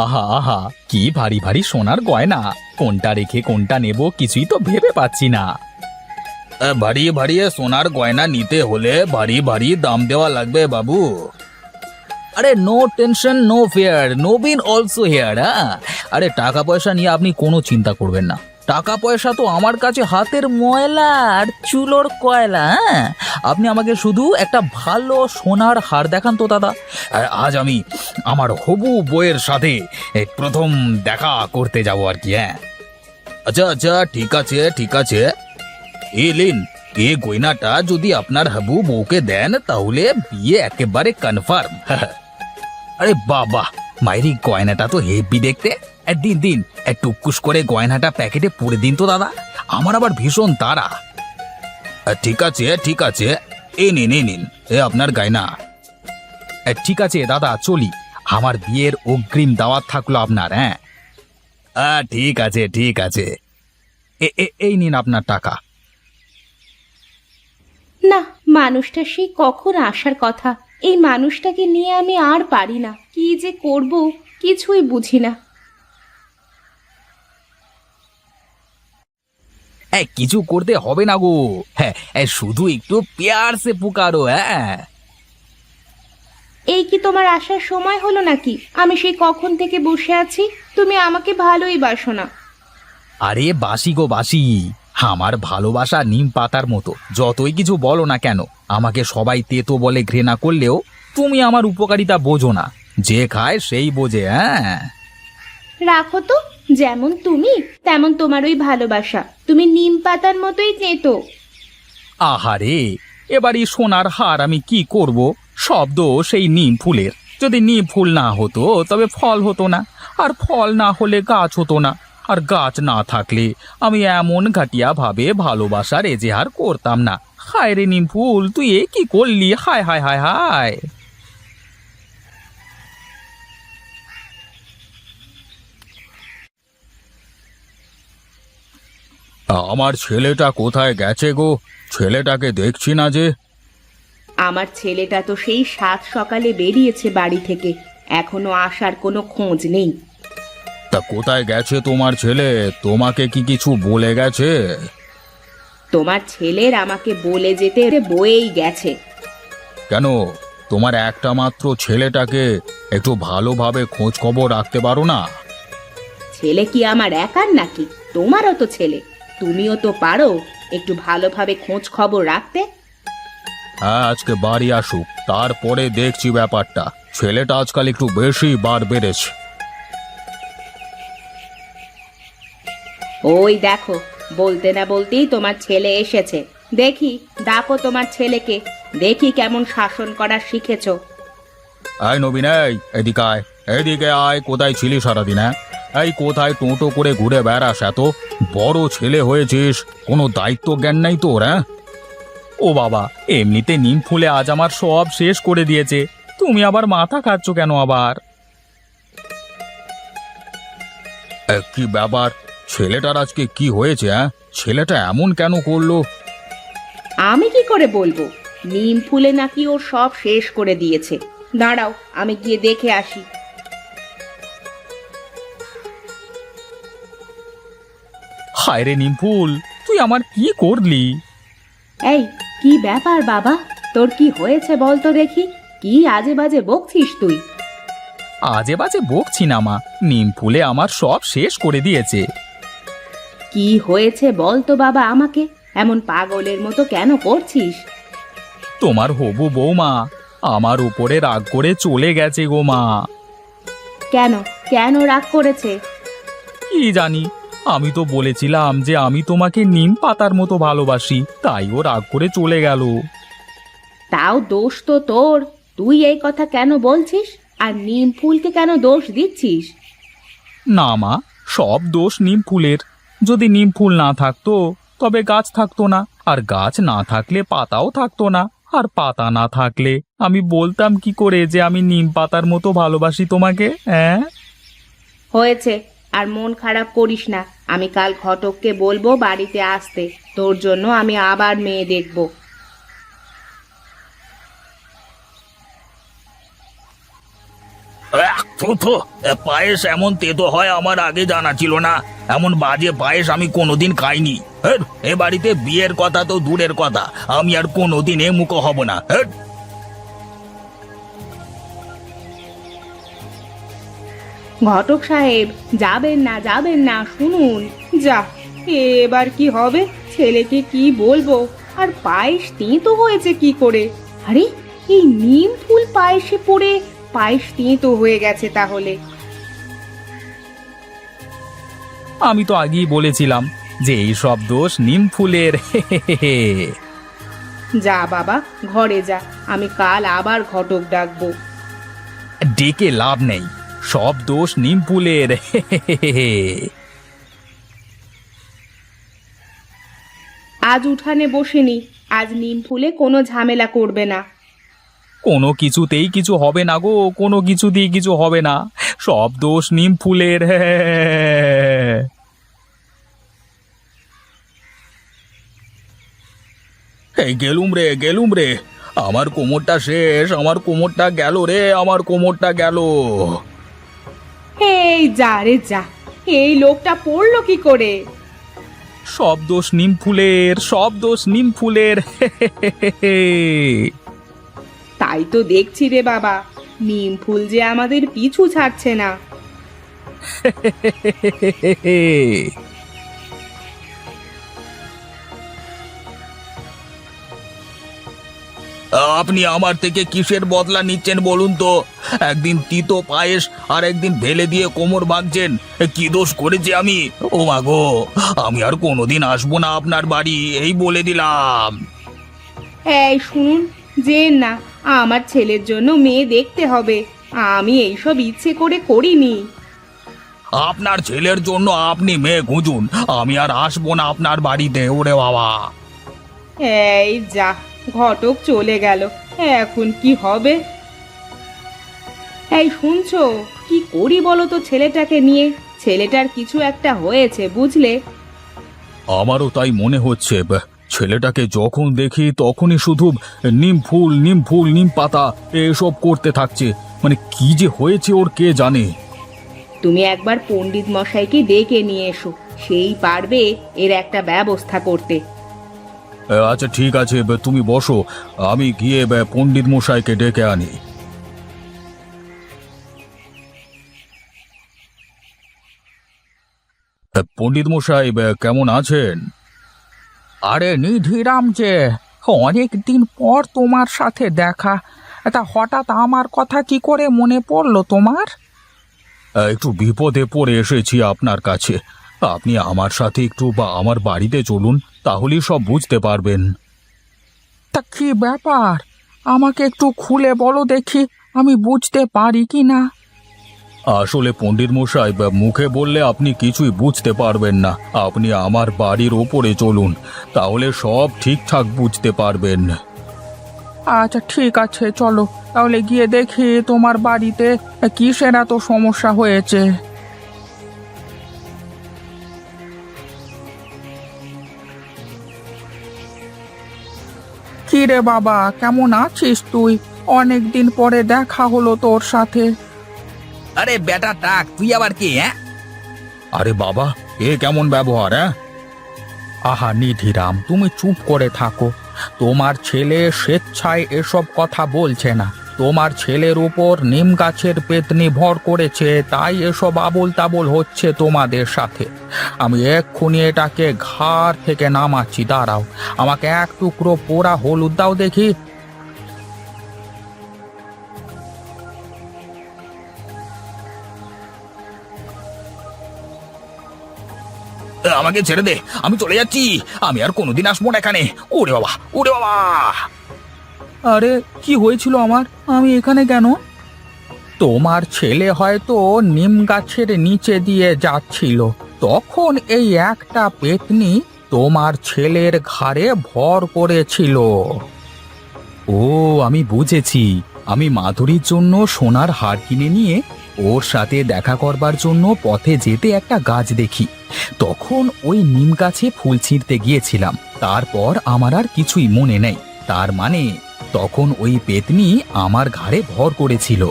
আহা আহা, কি ভারী ভারী সোনার গয়না! কোনটা রেখে কোনটা নেব কিছুই তো ভেবে পাচ্ছি না। ভারী ভারী সোনার গয়না নিতে হলে ভারী ভারী দাম দেওয়া লাগবে বাবু। আরে নো টেনশন, নো ফিয়ার, নবীন অলসো হিয়ার। হ্যাঁ, আরে টাকা পয়সা নিয়ে আপনি কোনো চিন্তা করবেন না। টাকা পয়সা তো আমার কাছে হাতের ময়লা আর চুলোর কয়লা। হ্যাঁ, আপনি আমাকে শুধু একটা ভালো সোনার হার দেখান তো দাদা। আজ আমি আমার হবু বউয়ের সাথে এই প্রথম দেখা করতে যাব আর কি। হ্যাঁ, আচ্ছা আচ্ছা, ঠিক আছে ঠিক আছে। এ লিন, এই গয়নাটা যদি আপনার হবু বউকে দেন তাহলে বিয়ে একেবারে কনফার্ম। আরে বাবা, মাইরি গয়নাটা তো হেভি দেখতে। দিন দিন, টুকুস করে গয়নাটা প্যাকেটে পুরে দিন তো দাদা, আমার আবার ভীষণ তাড়া। ঠিক আছে ঠিক আছে, এ নিন এ নিন, এ আপনার গয়না। ঠিক আছে দাদা, চলি। আমার বিয়ের অগ্রিম দাওয়াত থাকলো আপনার। হ্যাঁ, ঠিক আছে ঠিক আছে। এই নিন আপনার টাকা। না, মানুষটা সেই কখন আসার কথা। এই মানুষটাকে নিয়ে আমি আর পারি না। কি যে করব কিছুই বুঝি না। কিছু করতে হবে না গো। হ্যাঁ, শুধু একটু প্যার সে পুকারো। হ্যাঁ, এই কি তোমার আসার সময় হলো নাকি? আমি সেই কখন থেকে বসে আছি, তুমি আমাকে ভালোই বাসো না। আরে বাসি গো বাসি, আমার ভালোবাসা নিম পাতার মতো। যতই কিছু বলো না কেন, আমাকে সবাই তেতো বলে ঘৃণা করলেও তুমি আমার উপকারিতা বোঝো না। যে খায় সেই বোঝে। হ্যাঁ, রাখো তো, যেমন তুমি তেমন তোমার ওই ভালোবাসা। তুমি নিম পাতার মতোই তেতো। আহারে, এবারই সোনার হার আমি কি করব? শব্দ সেই নিম ফুলের। যদি নিম ফুল না হতো তবে ফল হতো না, আর ফল না হলে গাছ হতো না, আর গাছ না থাকলে আমি এমন ঘাটিয়া ভাবে ভালোবাসার এজেহার করতাম না। হায় রে নিম ফুল, তুই এ কি করলি! হায় হায় হায় হায়! আমার ছেলেটা কোথায় গেছে গো? ছেলেটাকে দেখছি না যে। আমার ছেলেটা তো সেই 7 সকালে বেরিয়েছে বাড়ি থেকে, এখনো আসার কোনো খোঁজ নেই। তা কোথায় গেছে তোমার ছেলে? তোমাকে কি কিছু বলে গেছে? তোমার ছেলের আমাকে বলে যেতে বয়েই গেছে। কেন, তোমার একটা মাত্র ছেলেটাকে একটু ভালোভাবে খোঁজ খবর রাখতে পারো না? ছেলে কি আমার একার নাকি? তোমারও তো ছেলে, তুমিও তো পারো একটু ভালোভাবে খোঁজ খবর রাখতে। হ্যাঁ, আজকে বাড়ি আসুক, তারপরে দেখছি ব্যাপারটা। ছেলেটা আজকাল একটু বেশি বার বেড়েছে। ওই দেখো, বলতে না বলতেই তোমার ছেলে এসেছে। দেখি, ডাকো তোমার ছেলেকে, দেখি কেমন শাসন করা শিখেছো। আয় নবীন, এদিকে আয়, এদিকে আয়। কোথায় ছিলি সারাদিন? এই কোথায় টোটো করে ঘুরে বেড়াস? এত বড় ছেলে হয়েছিস, কোনো দায়িত্ব জ্ঞান নাই তোর? ও বাবা, এমনিতে নিম ফুলে আজ আমার সব শেষ করে দিয়েছে, তুমি আবার মাথা খাচ্ছ কেন আবার? কি ব্যাপার, ছেলেটার আজকে কি হয়েছে? ছেলেটা এমন কেন করলো? আমি কি করে বলবো? নিম ফুলে নাকি ওর সব শেষ করে দিয়েছে। দাঁড়াও, আমি গিয়ে দেখে আসি। হায় রে নিমফুল, তুই আমার কি করলি? এই, কি ব্যাপার বাবা? তোর কি হয়েছে বল তো দেখি। কি আজে বাজে বকছিস তুই? আজে বাজে বকছি না মা, নিম ফুলে আমার সব শেষ করে দিয়েছে। কি হয়েছে বল তো বাবা আমাকে। এমন পাগলের মতো কেন করছিস? তোমার হবু বৌমা আমার উপরে রাগ করে চলে গেছে গো মা। কেন? কেন রাগ করেছে? কি জানি, আমি তো বলেছিলাম যে আমি তোমাকে নিম পাতার মতো ভালোবাসি, তাই ও রাগ করে চলে গেল। তাও দোষ তো তোর। তুই এই কথা কেন বলছিস? আর নিম ফুলকে কেন দোষ দিচ্ছিস? না মা, সব দোষ নিম ফুলের। যদি নিম ফুল না থাকতো তবে গাছ থাকতো না, আর গাছ না থাকলে পাতাও থাকতো না, আর পাতা না থাকলে আমি বলতাম কি করে যে আমি নিম পাতার মতো ভালোবাসি তোমাকে? হয়েছে, আর মন খারাপ করিস না। আমি কাল ঘটককে বলবো বাড়িতে আসতে। তোর জন্য আমি আবার মেয়ে দেখব। হ্যাঁ। থু, পায়েস এমন তেতো হয় আমার আগে জানা ছিল না। এমন বাজে পায়েস আমি কোনোদিন খাইনি। হেৎ, এ বাড়িতে বিয়ের কথা তো দূরের কথা, আমি আর কোনোদিন এ মুখো হব না। হেৎ। ঘটক সাহেব, যাবেন না, শুনুন। যা, এবার কি হবে? ছেলেকে কি বলবো? আর পায়েস তেঁতো হয়েছে কি করে? আরে, এই নিম ফুল পায়েসে পড়ে পায়েস তেঁতো হয়ে গেছে তাহলে। আমি তো আগেই বলেছিলাম যে এই সব দোষ নিম ফুলের। যা বাবা, ঘরে যা, আমি কাল আবার ঘটক ডাকবো। ডেকে লাভ নেই, সব দোষ নিম ফুলের। আজ উঠানে বসেনি, আজ নিম ফুলে কোনো ঝামেলা করবে না। কোনো কিছুতেই কিছু হবে না গো, কোনো কিছুতেই কিছু হবে না, সব দোষ নিম ফুলের। এই গেলুম রে, আমার কোমরটা শেষ, আমার কোমরটা গেল রে, আমার কোমরটা গেল। এই যা রে যা, এই লোকটা পড়লো কি করে? সব দোষ নিম ফুলের, সব দোষ নিম ফুলের। তাই তো দেখছি রে বাবা, নিম ফুল যে আমাদের পিছু ছাড়ছে না। আপনি আমার থেকে কিসের বদলা নিচ্ছেন বলুন তো? একদিন তিতো পায়েস আর একদিন ঢেলে দিয়ে কোমর ভাঙছেন। কি দোষ করেছি আমি? ও মা গো, আমি আর কোনোদিন আসবো না আপনার বাড়ি, এই বলে দিলাম। এই শুনুন, যে না, আমার ছেলের জন্য মেয়ে দেখতে হবে, আমি এইসব ইচ্ছে করে করিনি। আপনার ছেলের জন্য আপনি মেয়ে খুঁজুন, আমি আর আসবো না আপনার বাড়িতে। ওরে বাবা! এই যা, ঘটক চলে গেল, এখন কি হবে? এই শুনছো, কি করি বলো তো ছেলেটাকে নিয়ে? ছেলেটার কিছু একটা হয়েছে, বুঝলে? আমারও তাই মনে হচ্ছে। ছেলেটাকে যখন দেখি তখনই শুধু নিম ফুল, নিম ফুল, নিম পাতা এসব করতে থাকছে। মানে কি যে হয়েছে ওর কে জানে। তুমি একবার পণ্ডিত মশাইকে ডেকে নিয়ে এসো, সেই পারবে এর একটা ব্যবস্থা করতে। আচ্ছা ঠিক আছে, তুমি বসো, আমি গিয়ে পণ্ডিত মশাইকে ডেকে আনি। পণ্ডিত মশাই কেমন আছেন? আরে নিধিরাম, যে অনেক দিন পর তোমার সাথে দেখা, তা হঠাৎ আমার কথা কি করে মনে পড়লো তোমার? একটু বিপদে পড়ে এসেছি আপনার কাছে, আপনি আমার সাথে একটু বা আমার বাড়িতে চলুন, তাহলেই সব বুঝতে পারবেন। তা কি ব্যাপার, আমাকে একটু খুলে বলো দেখি, আমি বুঝতে পারি কি না। আসলে পণ্ডিত মশাই, মুখে বললে আপনি কিছুই বুঝতে পারবেন না। আপনি আমার বাড়ির ওপরে চলুন, তাহলে সব ঠিকঠাক বুঝতে পারবেন। আচ্ছা ঠিক আছে, চলো তাহলে গিয়ে দেখি তোমার বাড়িতে কিসের এত সমস্যা হয়েছে। কি রে বাবা, কেমন আছিস তুই? অনেক দিন পরে দেখা হলো তোর সাথে। আরে বেটা টাক, তুই আবার কে? আরে বাবা, এ কেমন ব্যবহার? আহা নিধিরাম, তুমি চুপ করে থাকো। তোমার ছেলে স্বেচ্ছায় এসব কথা বলছে না। তোমার ছেলের উপর নিম গাছের পেতনি ভর করেছে, তাই এসব আবোল তাবোল হচ্ছে তোমাদের সাথে। আমি এক্ষুনি এটাকে ঘাড় থেকে নামাচ্ছি, দাঁড়াও। আমাকে এক টুকরো পোড়া হলুদ দাও দেখি। আমাকে ছেড়ে দে, আমি চলে যাচ্ছি, আমি আর কোনোদিন আসবো না এখানে। ওরে বাবা, ওরে বাবা! আরে কি হয়েছিল আমার, আমি এখানে কেন? তোমার ছেলে হয়তো নিম গাছের নিচে দিয়ে যাচ্ছিল, তখন এই একটা পেতনি তোমার ছেলের ঘাড়ে ভর করেছিল। ও, আমি বুঝেছি। আমি মাধুরীর জন্য সোনার হার কিনে নিয়ে ওর সাথে দেখা করবার জন্য পথে যেতে একটা গাছ দেখি, তখন ওই নিম গাছে ফুল ছিঁড়তে গিয়েছিলাম। তারপর আমার আর কিছুই মনে নেই। তার মানে তখন ওই পেতনি আমার ঘাড়ে ভর করেছিল।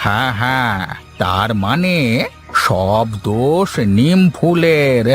হ্যাঁ হ্যাঁ, তার মানে সব দোষ নিম ফুলের।